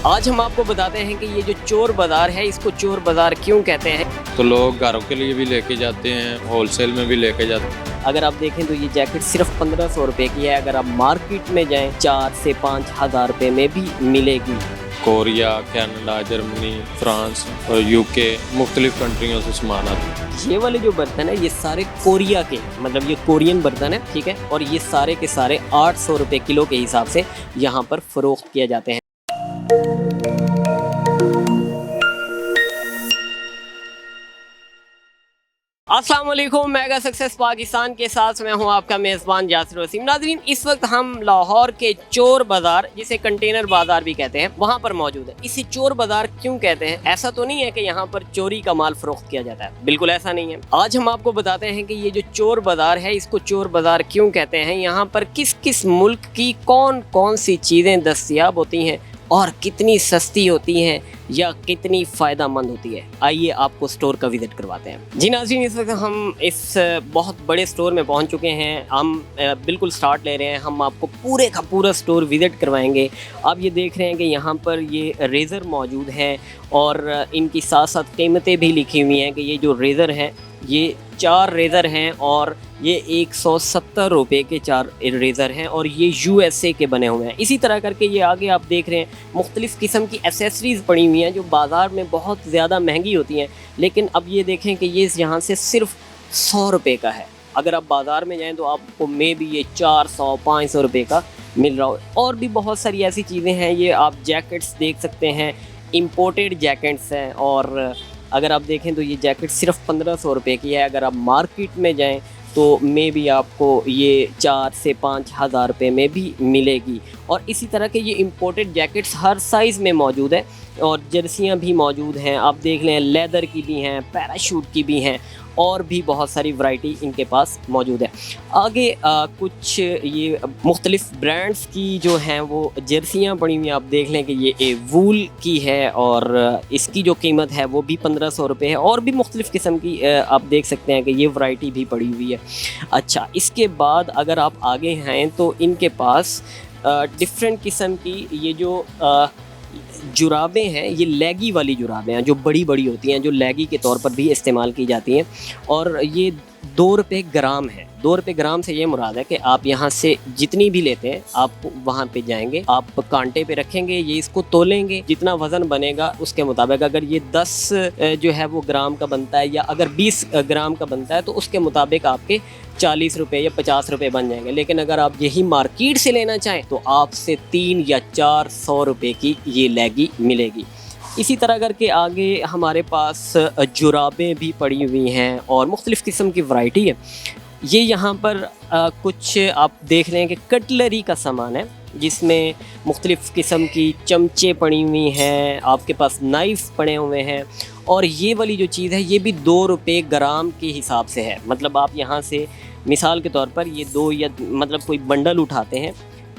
आज हम आपको बताते हैं कि ये जो चोर बाज़ार है, इसको चोर बाज़ार क्यों कहते हैं। तो लोग घरों के लिए भी लेके जाते हैं, होलसेल में भी लेके जाते हैं। अगर आप देखें तो ये जैकेट सिर्फ 1500 रुपये की है। अगर आप मार्केट में जाएं 4 से 5 हज़ार रुपये में भी मिलेगी। कोरिया, कनाडा, जर्मनी, फ्रांस और यूके मुख्तलिफ कंट्रियों से सामान आता है। ये वाले जो बर्तन है ये सारे कोरिया के, मतलब ये कोरियन बर्तन है, ठीक है। और ये सारे के सारे 800 रुपये किलो के हिसाब से यहाँ पर फ़रोख्त किए जाते हैं। अस्सलाम वालेकुम, मेगा सक्सेस पाकिस्तान के साथ मैं हूं आपका मेज़बान यासिर वसीम। नाज़रीन, इस वक्त हम लाहौर के चोर बाज़ार, जिसे कंटेनर बाज़ार भी कहते हैं, वहां पर मौजूद है। इसे चोर बाज़ार क्यों कहते हैं? ऐसा तो नहीं है कि यहाँ पर चोरी का माल फ़रोख्त किया जाता है, बिल्कुल ऐसा नहीं है। आज हम आपको बताते हैं कि ये जो चोर बाज़ार है, इसको चोर बाज़ार क्यों कहते हैं, यहाँ पर किस किस मुल्क की कौन कौन सी चीज़ें दस्तयाब होती हैं और कितनी सस्ती होती हैं या कितनी फ़ायदा मंद होती है। आइए आपको स्टोर का विज़िट करवाते हैं। जी नाज़रीन, इस वक्त हम इस बहुत बड़े स्टोर में पहुंच चुके हैं। हम बिल्कुल स्टार्ट ले रहे हैं। हम आपको पूरे का पूरा स्टोर विज़िट करवाएंगे। आप ये देख रहे हैं कि यहाँ पर ये रेज़र मौजूद है और इनकी साथ साथ कीमतें भी लिखी हुई हैं कि ये जो रेज़र है ये 4 रेज़र हैं और ये 170 रुपये के 4 रेज़र हैं और ये USA के बने हुए हैं। इसी तरह करके ये आगे आप देख रहे हैं मुख्तलिफ़ किस्म की एसेसरीज़ पड़ी हुई हैं जो बाज़ार में बहुत ज़्यादा महंगी होती हैं, लेकिन अब ये देखें कि ये यहाँ से सिर्फ 100 रुपये का है। अगर आप बाज़ार में जाएँ तो आपको मे भी ये 400-500 रुपये का मिल रहा हो। और भी बहुत सारी ऐसी चीज़ें हैं। ये आप जैकेट्स देख सकते हैं, इम्पोर्टेड जैकेट्स हैं। और अगर आप देखें तो ये जैकेट सिर्फ 1500 रुपये की है। अगर आप मार्केट में जाएं तो मे भी आपको ये 4 से 5 हज़ार रुपये में भी मिलेगी। और इसी तरह के ये इम्पोर्टेड जैकेट्स हर साइज़ में मौजूद है और जर्सियाँ भी मौजूद हैं। आप देख लें, लेदर की भी हैं, पैराशूट की भी हैं और भी बहुत सारी वैरायटी इनके पास मौजूद है। आगे कुछ ये मुख्तलिफ़ ब्रांड्स की जो हैं वो जर्सियाँ पड़ी हुई हैं। आप देख लें कि ये वूल की है और इसकी जो कीमत है वो भी 1500 रुपये है। और भी मुख्तलिफ़ किस्म की आप देख सकते हैं कि ये वैरायटी भी पड़ी हुई है। अच्छा, इसके बाद अगर आप आगे हैं तो इनके पास डिफरेंट किस्म की ये जो जुराबें हैं, ये लेगी वाली जुराबें हैं जो बड़ी बड़ी होती हैं, जो लेगी के तौर पर भी इस्तेमाल की जाती हैं। और ये 2 रुपये ग्राम है। 2 रुपये ग्राम से ये मुराद है कि आप यहाँ से जितनी भी लेते हैं आप वहाँ पे जाएंगे, आप कांटे पे रखेंगे, ये इसको तोलेंगे, जितना वज़न बनेगा उसके मुताबिक। अगर ये 10 जो है वो ग्राम का बनता है या अगर 20 ग्राम का बनता है तो उसके मुताबिक आपके 40 रुपये या 50 रुपये बन जाएंगे। लेकिन अगर आप यही मार्केट से लेना चाहें तो आपसे 3 या 400 रुपये की ये लेगी मिलेगी। इसी तरह करके आगे हमारे पास जुराबें भी पड़ी हुई हैं और मुख्तलिफ़ किस्म की वैरायटी है। ये यहाँ पर कुछ आप देख रहे हैं कि कटलरी का सामान है जिसमें मुख्तलिफ़ किस्म की चमचे पड़ी हुई हैं, आपके पास नाइफ़ पड़े हुए हैं। और ये वाली जो चीज़ है ये भी 2 रुपये ग्राम के हिसाब से है। मतलब आप यहाँ से मिसाल के तौर पर ये 2 या मतलब कोई बंडल उठाते हैं,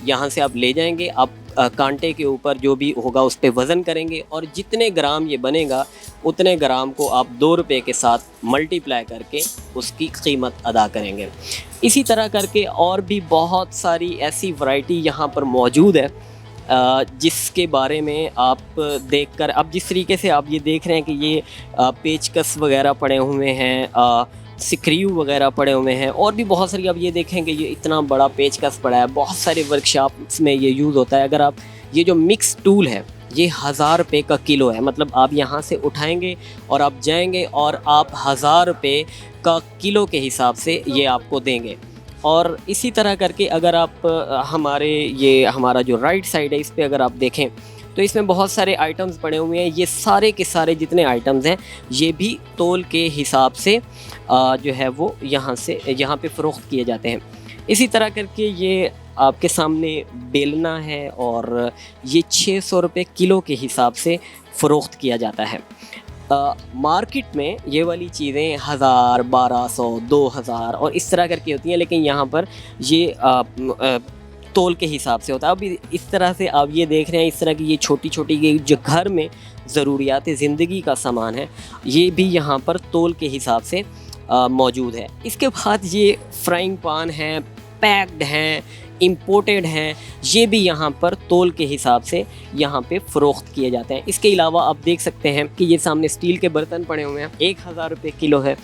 यहाँ से आप ले जाएंगे, आप कांटे के ऊपर जो भी होगा उस पर वज़न करेंगे और जितने ग्राम ये बनेगा उतने ग्राम को आप 2 रुपये के साथ मल्टीप्लाई करके उसकी कीमत अदा करेंगे। इसी तरह करके और भी बहुत सारी ऐसी वैरायटी यहाँ पर मौजूद है जिसके बारे में आप देखकर, अब जिस तरीके से आप ये देख रहे हैं कि ये पेचकस वगैरह पड़े हुए हैं, स्क्रू वगैरह पड़े हुए हैं और भी बहुत सारी। आप ये देखेंगे ये इतना बड़ा पेचकस पड़ा है, बहुत सारे वर्कशॉप्स में ये यूज़ होता है। अगर आप ये जो मिक्स टूल है ये 1000 रुपये का किलो है। मतलब आप यहाँ से उठाएंगे और आप जाएंगे और आप 1000 रुपये का किलो के हिसाब से ये आपको देंगे। और इसी तरह करके अगर आप हमारा जो राइट साइड है इस पर अगर आप देखें तो इसमें बहुत सारे आइटम्स पड़े हुए हैं। ये सारे के सारे जितने आइटम्स हैं ये भी तोल के हिसाब से जो है वो यहाँ पे फ़रोख्त किए जाते हैं। इसी तरह करके ये आपके सामने बेलना है और ये 600 रुपये किलो के हिसाब से फ़रोख्त किया जाता है। मार्केट में ये वाली चीज़ें 1000, 1200, 2000 और इस तरह करके होती हैं, लेकिन यहाँ पर ये तोल के हिसाब से होता है। अभी इस तरह से आप ये देख रहे हैं, इस तरह की ये छोटी छोटी जो घर में ज़रूरियात ज़िंदगी का सामान है ये भी यहाँ पर तोल के हिसाब से मौजूद है। इसके बाद ये फ्राइंग पान हैं, पैक्ड हैं, इम्पोर्टेड हैं, ये भी यहाँ पर तोल के हिसाब से यहाँ पे फ़रोख्त किए जाते हैं। इसके अलावा आप देख सकते हैं कि ये सामने स्टील के बर्तन पड़े हुए हैं, 1000 रुपये किलो है।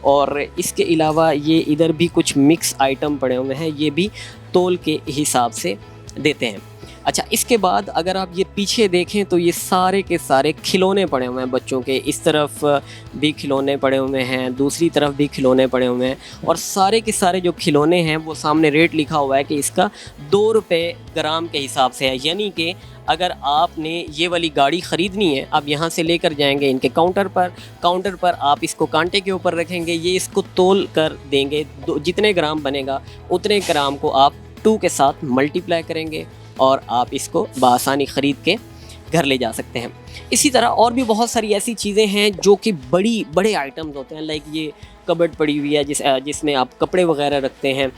और इसके अलावा ये इधर भी कुछ मिक्स आइटम पड़े हुए हैं, ये भी तोल के हिसाब से देते हैं। अच्छा, इसके बाद अगर आप ये पीछे देखें तो ये सारे के सारे खिलौने पड़े हुए हैं बच्चों के। इस तरफ भी खिलौने पड़े हुए हैं, दूसरी तरफ भी खिलौने पड़े हुए हैं, और सारे के सारे जो खिलौने हैं वो सामने रेट लिखा हुआ है कि इसका 2 रुपये ग्राम के हिसाब से है। यानी कि अगर आपने ये वाली गाड़ी ख़रीदनी है, आप यहाँ से लेकर जाएंगे इनके काउंटर पर आप इसको कांटे के ऊपर रखेंगे, ये इसको तोल कर देंगे, जितने ग्राम बनेगा उतने ग्राम को आप 2 के साथ मल्टीप्लाई करेंगे और आप इसको बआसानी ख़रीद के घर ले जा सकते हैं। इसी तरह और भी बहुत सारी ऐसी चीज़ें हैं जो कि बड़े आइटम्स होते हैं, लाइक ये कबर्ड पड़ी हुई है जिसमें आप कपड़े वगैरह रखते हैं,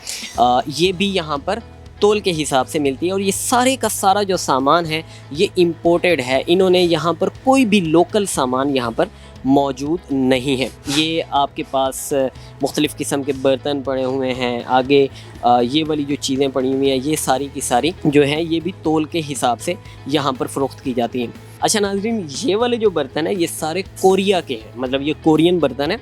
ये भी यहाँ पर तोल के हिसाब से मिलती है। और ये सारे का सारा जो सामान है ये इम्पोर्टेड है, इन्होंने यहाँ पर कोई भी लोकल सामान यहाँ पर मौजूद नहीं है। ये आपके पास मुख्तलिफ़ किस्म के बर्तन पड़े हुए हैं, आगे ये वाली जो चीज़ें पड़ी हुई हैं ये सारी की सारी जो हैं ये भी तोल के हिसाब से यहाँ पर फ़रोख्त की जाती हैं। अच्छा नाज़रीन, ये वाले जो बर्तन है ये सारे कोरिया के हैं, मतलब ये कोरियन बर्तन है,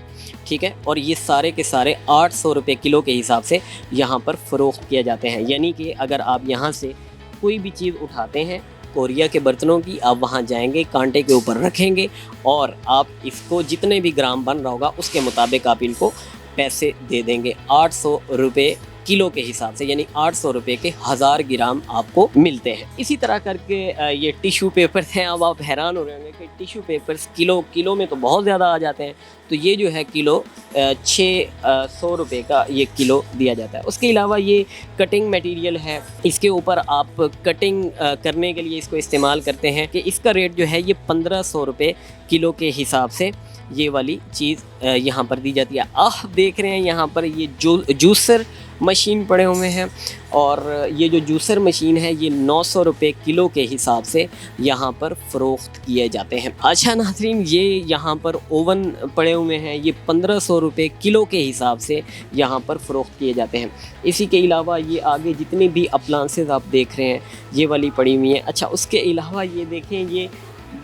ठीक है। और ये सारे के सारे 800 रुपये किलो के हिसाब से यहाँ पर फ़रोख्त किए जाते हैं। यानी कि अगर आप यहाँ से कोई भी चीज़ उठाते हैं कोरिया के बर्तनों की, आप वहाँ जाएंगे, कांटे के ऊपर रखेंगे और आप इसको जितने भी ग्राम बन रहा होगा उसके मुताबिक आप इनको पैसे दे देंगे 800 रुपये किलो के हिसाब से, यानी 800 रुपये के 1000 ग्राम आपको मिलते हैं। इसी तरह करके ये टिश्यू पेपर्स हैं। अब आप हैरान हो रहे होंगे कि टिश्यू पेपर्स किलो में तो बहुत ज़्यादा आ जाते हैं, तो ये जो है किलो 600 रुपये का ये किलो दिया जाता है। उसके अलावा ये कटिंग मटेरियल है, इसके ऊपर आप कटिंग करने के लिए इसको इस्तेमाल करते हैं, कि इसका रेट जो है ये 1500 रुपये किलो के हिसाब से ये वाली चीज़ यहाँ पर दी जाती है। आप देख रहे हैं यहाँ पर ये जूसर मशीन पड़े हुए हैं, और ये जो जूसर मशीन है ये 900 रुपये किलो के हिसाब से यहाँ पर फ़रोख्त किए जाते हैं। अच्छा नाज़रीन, ये यहाँ पर ओवन पड़े हुए हैं, ये 1500 रुपये किलो के हिसाब से यहाँ पर फ़रोख्त किए जाते हैं। इसी के अलावा ये आगे जितनी भी अप्लांसेस आप देख रहे हैं ये वाली पड़ी हुई हैं। अच्छा, उसके अलावा ये देखें, ये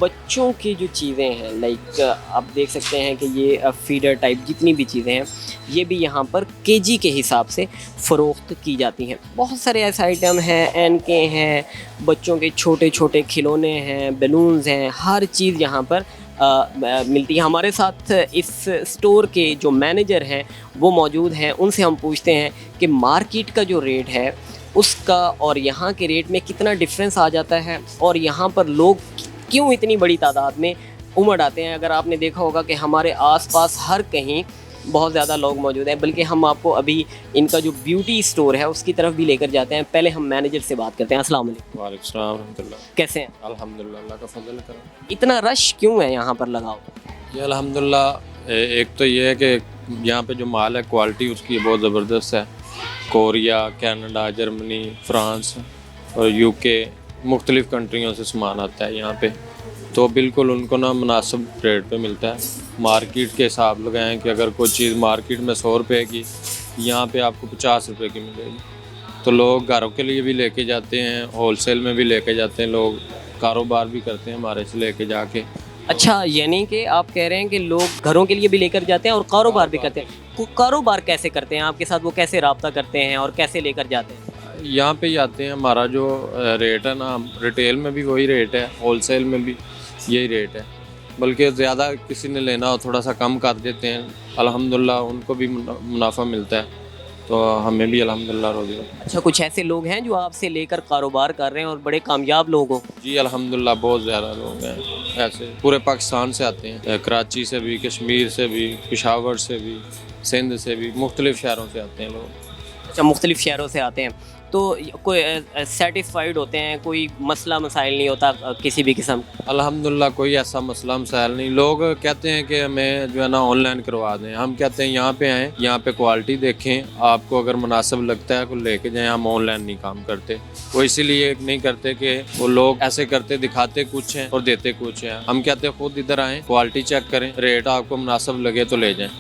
बच्चों की जो चीज़ें हैं, लाइक आप देख सकते हैं कि ये फीडर टाइप जितनी भी चीज़ें हैं ये भी यहाँ पर केजी के हिसाब से फ़रोख्त की जाती हैं। बहुत सारे ऐसे आइटम हैं, एनके हैं, बच्चों के छोटे छोटे खिलौने हैं, बैलून्स हैं, हर चीज़ यहाँ पर मिलती है। हमारे साथ इस स्टोर के जो मैनेजर हैं वो मौजूद हैं, उनसे हम पूछते हैं कि मार्केट का जो रेट है उसका और यहाँ के रेट में कितना डिफरेंस आ जाता है, और यहाँ पर लोग क्यों इतनी बड़ी तादाद में उमड़ आते हैं। अगर आपने देखा होगा कि हमारे आसपास हर कहीं बहुत ज़्यादा लोग मौजूद हैं, बल्कि हम आपको अभी इनका जो ब्यूटी स्टोर है उसकी तरफ भी लेकर जाते हैं। पहले हम मैनेजर से बात करते हैं। अस्सलाम वालेकुम। वालेकुम सलाम रहमतुल्लाह। कैसे हैं? अल्हम्दुलिल्लाह, अल्लाह का फजल करम। इतना रश क्यों है यहाँ पर लगा हुआ? ये अल्हम्दुलिल्लाह एक तो ये है कि यहाँ पे जो माल है क्वालिटी उसकी बहुत ज़बरदस्त है। कोरिया, कनाडा, जर्मनी, फ्रांस और यूके मुख्तलिफ़ कंट्रियों से सामान आता है यहाँ पे, तो बिल्कुल उनको ना मुनासिब रेट पे मिलता है। मार्केट के हिसाब लगाएं कि अगर कोई चीज़ मार्केट में 100 रुपये की, यहाँ पे आपको 50 रुपये की मिलेगी। तो लोग घरों के लिए भी लेके जाते हैं, होलसेल में भी लेके जाते हैं, लोग कारोबार भी करते हैं हमारे से लेके जाके। अच्छा, यानी कि आप कह रहे हैं कि लोग घरों के लिए भी लेकर जाते हैं और कारोबार भी करते हैं। कारोबार कैसे करते हैं आपके साथ, वो कैसे रब्ता करते हैं और कैसे लेकर जाते हैं? यहाँ पे ही आते हैं। हमारा जो रेट है ना, रिटेल में भी वही रेट है, होलसेल में भी यही रेट है, बल्कि ज़्यादा किसी ने लेना हो थोड़ा सा कम कर देते हैं। अल्हम्दुलिल्लाह उनको भी मुनाफा मिलता है, तो हमें भी अल्हम्दुलिल्लाह रोज़ी। अच्छा, कुछ ऐसे लोग हैं जो आपसे लेकर कारोबार कर रहे हैं और बड़े कामयाब लोग हो? जी अल्हम्दुलिल्लाह, बहुत ज़्यादा लोग हैं ऐसे, पूरे पाकिस्तान से आते हैं, कराची से भी, कश्मीर से भी, पेशावर से भी, सिंध से भी, मुख्तलिफ़ शहरों से आते हैं लोग। अच्छा, मुख्तलिफ़ शहरों से आते हैं, तो कोई सेटिस्फाइड होते हैं, कोई मसला मसाइल नहीं होता किसी भी किस्म? अल्हम्दुलिल्लाह कोई ऐसा मसला मसाइल नहीं। लोग कहते हैं कि हमें जो है ना ऑनलाइन करवा दें, हम कहते हैं यहाँ पे आएँ, यहाँ पे क्वालिटी देखें, आपको अगर मुनासिब लगता है तो लेके जाएँ। हम ऑनलाइन नहीं काम करते, वो इसीलिए नहीं करते कि वो लोग ऐसे करते, दिखाते कुछ हैं और देते कुछ हैं। हम कहते हैं खुद इधर आएँ, क्वालिटी चेक करें, रेट आपको मुनासिब लगे तो ले जाएँ।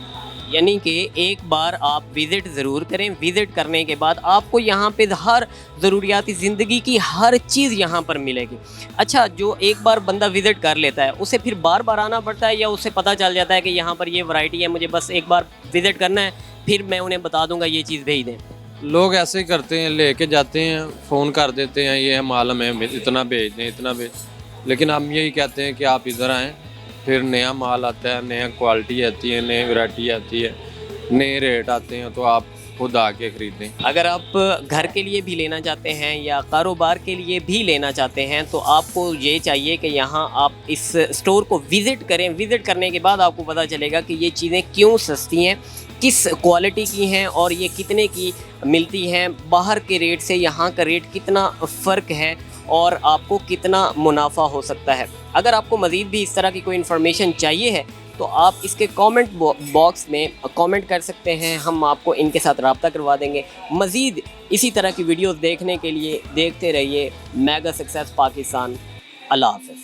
यानी कि एक बार आप विज़िट ज़रूर करें। विज़िट करने के बाद आपको यहाँ पे हर ज़रूरियाती ज़िंदगी की हर चीज़ यहाँ पर मिलेगी। अच्छा, जो एक बार बंदा विज़िट कर लेता है उसे फिर बार बार आना पड़ता है, या उसे पता चल जाता है कि यहाँ पर ये वैरायटी है, मुझे बस एक बार विज़िट करना है, फिर मैं उन्हें बता दूँगा ये चीज़ भेज दें? लोग ऐसे ही करते हैं, लेके जाते हैं, फ़ोन कर देते हैं, ये माल हमें इतना भेज दें, इतना भेज। लेकिन हम यही कहते हैं कि आप इधर आएँ, फिर नया माल आता है, नया क्वालिटी आती है, नई वैरायटी आती है, नए रेट आते हैं, तो आप खुद आके ख़रीदें। अगर आप घर के लिए भी लेना चाहते हैं या कारोबार के लिए भी लेना चाहते हैं तो आपको ये चाहिए कि यहाँ आप इस स्टोर को विज़िट करें। विज़िट करने के बाद आपको पता चलेगा कि ये चीज़ें क्यों सस्ती हैं, किस क्वालिटी की हैं और ये कितने की मिलती हैं, बाहर के रेट से यहाँ का रेट कितना फ़र्क है और आपको कितना मुनाफा हो सकता है। अगर आपको मज़ीद भी इस तरह की कोई इन्फॉर्मेशन चाहिए है तो आप इसके कमेंट बॉक्स में कमेंट कर सकते हैं, हम आपको इनके साथ रब्ता करवा देंगे। मज़ीद इसी तरह की वीडियोस देखने के लिए देखते रहिए मेगा सक्सेस पाकिस्तान। अल्लाह हाफ़िज़।